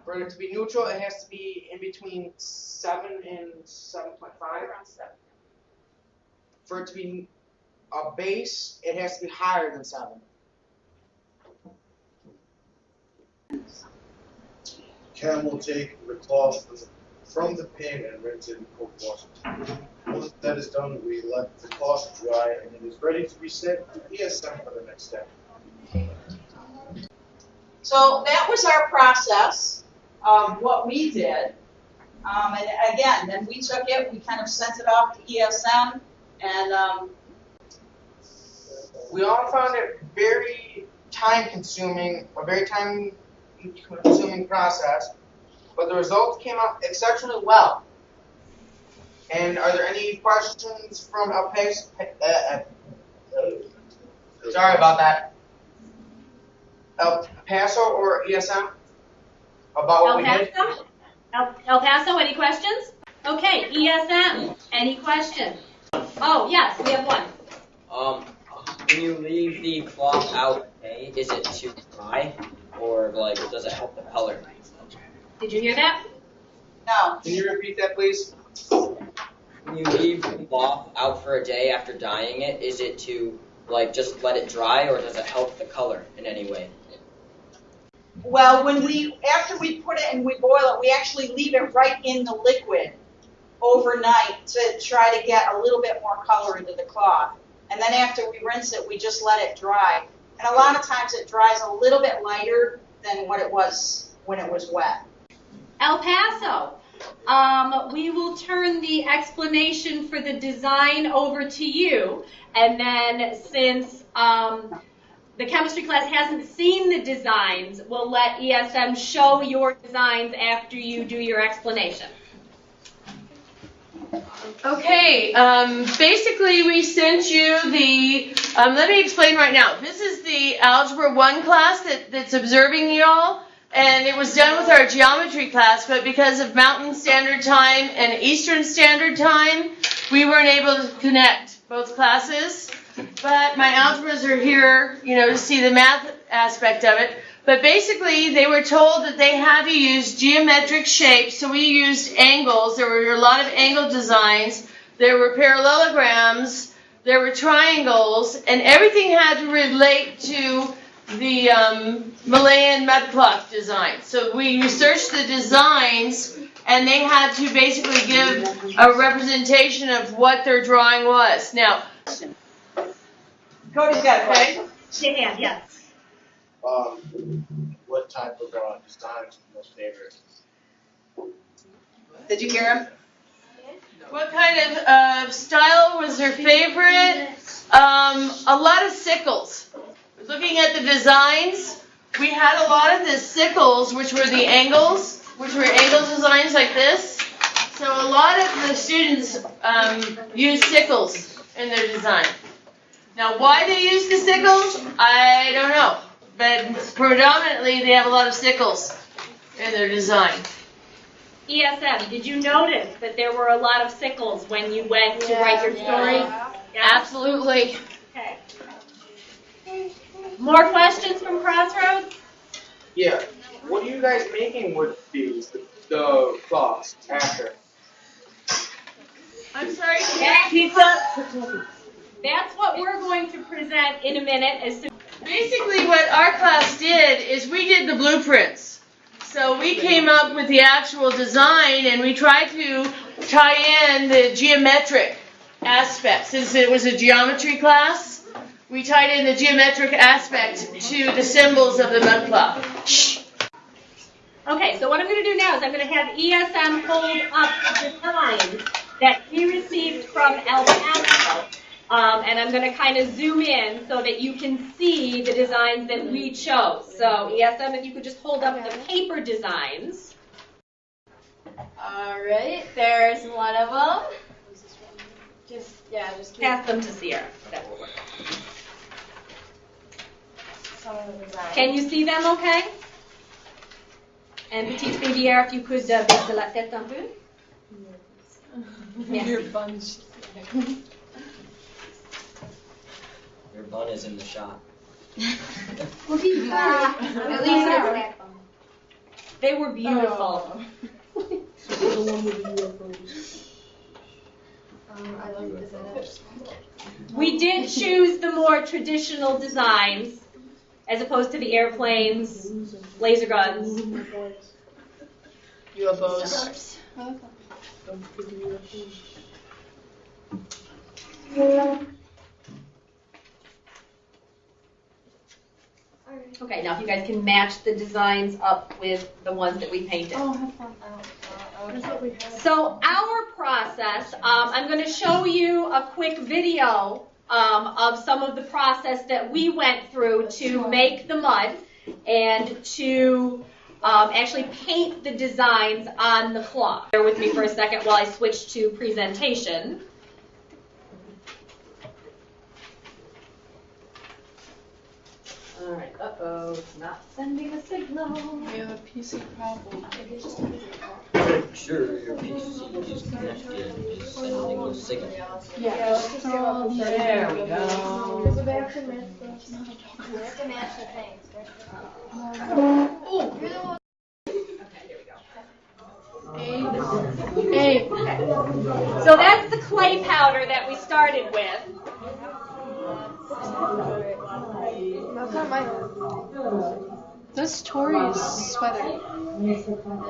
For it to be neutral, it has to be in between 7 and 7.5. Around 7. For it to be a base, it has to be higher than 7. Cam will take the cloth from the pin and rinse it in cold water. Once that is done, we let the cloth dry and it is ready to be sent to ESM for the next step. So that was our process of what we did. And again, then we took it, we kind of sent it off to ESM, and We all found it very time-consuming, a very time-consuming process, but the results came out exceptionally well. And are there any questions from El Paso? Sorry about that. El Paso or ESM about what we did? El Paso, any questions? Okay, ESM, any questions? Oh, yes, we have one. When you leave the cloth out, is it too dry, or like does it help the color? Did you hear that? no. Can you repeat that, please? When you leave the cloth out for a day after dyeing it, is it to like just let it dry, or does it help the color in any way? Well, after we put it and we boil it, we actually leave it right in the liquid overnight to try to get a little bit more color into the cloth. And then after we rinse it, we just let it dry. And a lot of times it dries a little bit lighter than what it was when it was wet. El Paso, we will turn the explanation for the design over to you, and then since the chemistry class hasn't seen the designs, we'll let ESM show your designs after you do your explanation. Okay, basically we sent you the, let me explain right now. This is the Algebra 1 class that's observing you all, and it was done with our geometry class, but because of Mountain Standard Time and Eastern Standard Time, we weren't able to connect both classes. But my algebras are here, to see the math aspect of it. But basically, they were told that they had to use geometric shapes, so we used angles. There were a lot of angle designs. There were parallelograms. There were triangles. And everything had to relate to the Malian mudcloth design. So we researched the designs, and they had to basically give a representation of what their drawing was. Now, Cody's got a question. Shake hand, yes. What type of design is the most favorite? Did you hear him? what kind of style was their favorite? A lot of sickles. Looking at the designs, we had a lot of the sickles, which were the angles, which were angle designs like this. So a lot of the students used sickles in their design. Now, why they use the sickles, I don't know. But predominantly, they have a lot of sickles in their design. ESM, did you notice that there were a lot of sickles when you went to write your story? Yeah. Yeah? Absolutely. Okay. More questions from Crossroads? Yeah. What are you guys making with these, the cloths, after? I'm sorry. That's what we're going to present in a minute. Basically, what our class did is we did the blueprints. So we came up with the actual design, and we tried to tie in the geometric aspects. Since it was a geometry class, we tied in the geometric aspect to the symbols of the mudcloth. Okay, so what I'm going to do now is I'm going to have ESM hold up the designs that he received from El Paso. And I'm going to kind of zoom in so that you can see the designs that we chose. So ESM, if you could just hold up the paper designs. All right, there's one of them. Just Pass them to Sierra. That will work. some of the designs. Can you see them okay? And petite rivière, if you could baisse la tête un peu. Your bunch. Your bun is in the shot. At least They were beautiful. I like this. We did choose the more traditional designs as opposed to the airplanes, laser guns. UFOs. Okay, now if you guys can match the designs up with the ones that we painted. Oh, have fun. That's what we have. So our process, I'm going to show you a quick video of some of the process that we went through to make the mud and to actually paint the designs on the cloth. Bear with me for a second while I switch to presentation. All right, uh-oh, it's not sending a signal. We have a PC problem. Make sure your PC is connected, is sending a signal. Yeah. There we go. We have to match the things. Oh. Okay, here we go. Hey. So that's the clay powder that we started with. That's not mine. That's Tori's sweater.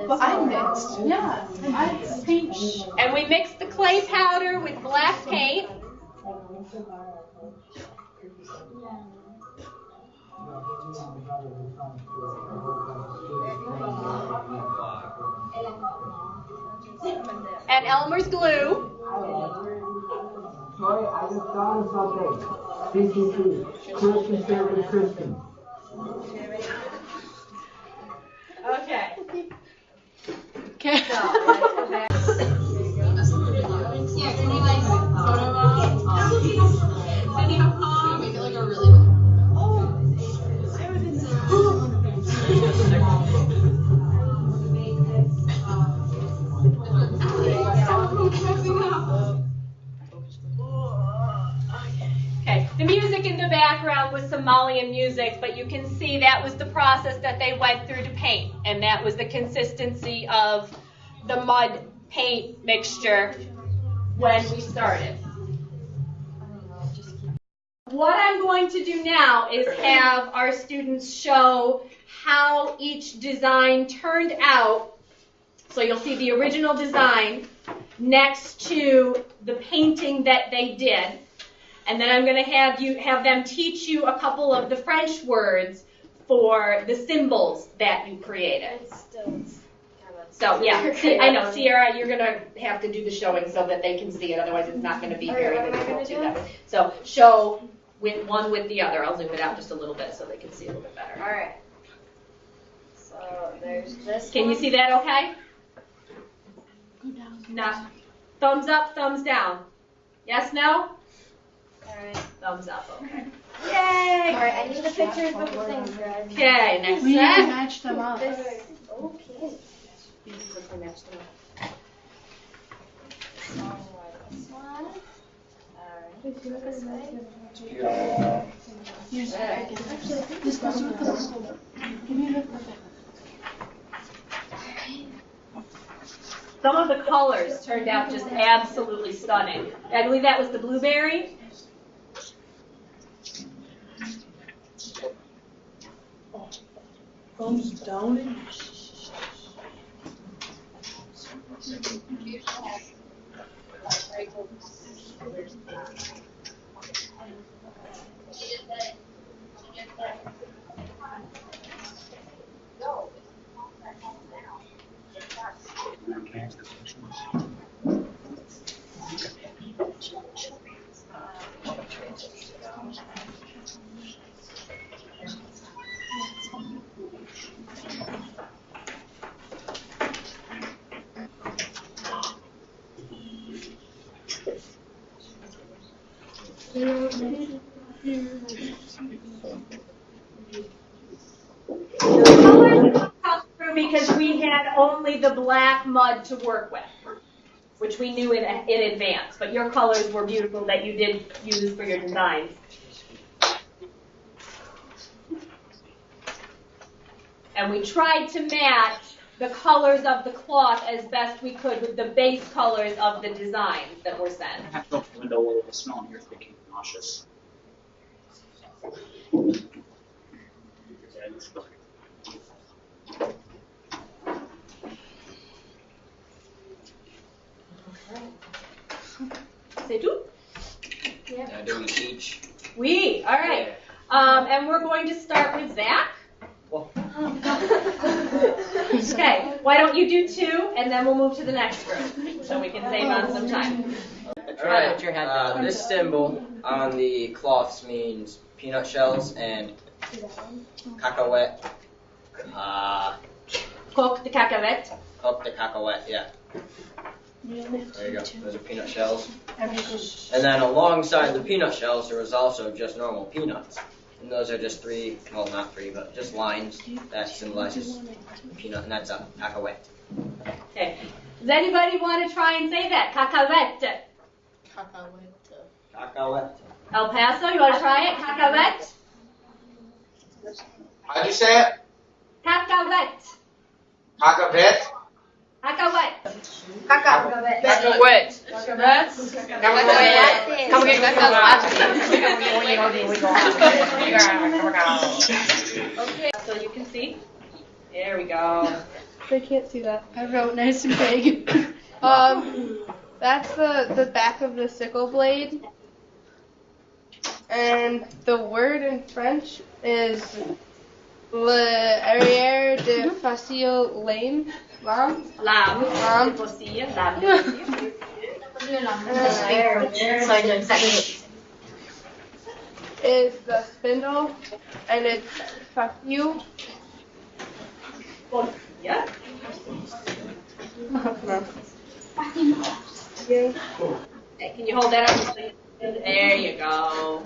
But I mixed. Yeah. I paint. And we mixed the clay powder with black paint. And Elmer's glue. Sorry, I just thought of something. CCC, Christian Favorite Christian. Okay. Okay. Okay, the music in the background was some Malian music, but you can see that was the process that they went through to paint, and that was the consistency of the mud paint mixture when we started. What I'm going to do now is have our students show how each design turned out. So you'll see the original design next to the painting that they did. And then I'm going to have them teach you a couple of the French words for the symbols that you created. So yeah, I know, Sierra, you're going to have to do the showing so that they can see it. Otherwise, it's not going to be very visible to them. So show with one with the other. I'll zoom it out just a little bit so they can see a little bit better. All right. So there's this. Can you see that okay? No. Thumbs up, thumbs down. Yes, no? Alright. Thumbs up, okay. Yay! Alright, I need the pictures of the things, guys. Okay, next We need to set. match them up. This. Okay. This one. Alright. This way. Here's actually, this goes with the give me the perfect. Some of the colors turned out just absolutely stunning. I believe that was the blueberry. Thumbs down. Because we had only the black mud to work with, which we knew in advance. But your colors were beautiful that you did use for your designs. And we tried to match the colors of the cloth as best we could with the base colors of the designs that were sent. I have to open the window a little bit small and you're thinking nauseous. C'est tout? Do we teach? Oui, all right. And we're going to start with Zach. Okay, why don't you do 2, and then we'll move to the next group, so we can save on some time. Alright, this symbol on the cloths means peanut shells and cacahuete. Cook the cacahuete. Cook the cacahuete, yeah. There you go, those are peanut shells. And then alongside the peanut shells, there was also just normal peanuts. And those are just 3, well not 3, but just lines that symbolizes peanut, and that's a cacahuete. Okay. Does anybody want to try and say that? Cacahuete. Cacahuete. El Paso, you want to try it? Cacahuete. How'd you say it? Cacahuete. Cacahuete? Cacahuete. Cacahuete. Okay, so you can see. There we go. I can't see that. I wrote nice and big. That's the back of the sickle blade. And the word in French is l'arrière de facile lame. Lam. Lam. Fossil. Lam. Is the spindle, and it's facile. Yeah. Yeah. Okay, can you hold that up? There you go.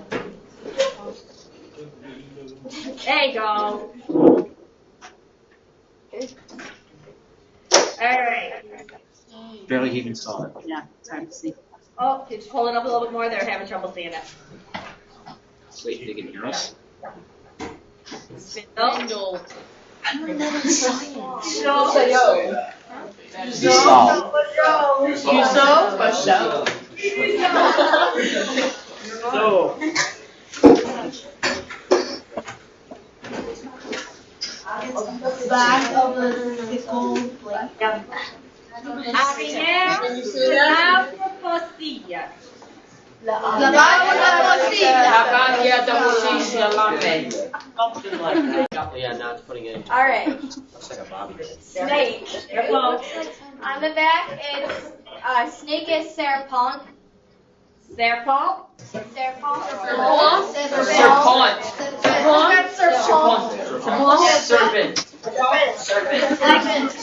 There you go. All right. Barely even saw it. Yeah, it's hard to see. Oh, just hold it up a little bit more. They're having trouble seeing it. Wait, they can hear us? Spindle. Back of the sickle blade. Arrière de l'arbre fossil. La Yeah, now it's putting it into. All right. Looks like a bobby. Snake. Well, On the back, it's snake is serpent. serpent. Serpent.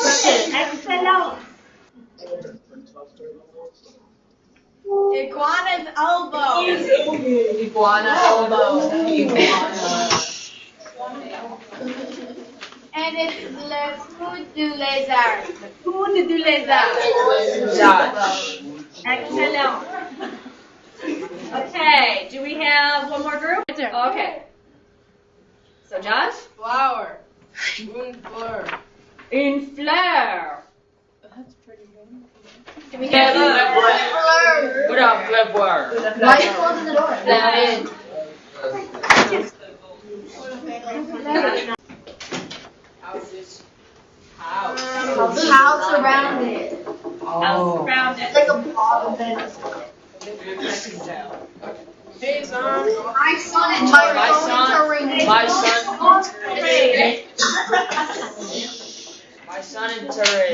Excellent. Iguana's elbow. And it's le foot du lézard. Coude du lézard. Excellent. Okay, do we have one more group? Okay. So Josh? Flower. Une fleur. Une fleur. That's pretty good. Can we get What up, flipper? Why are you closing the door? House around it. house around it? Like a ball of it. Hey, son. My son and Tyrone. My son and Therese.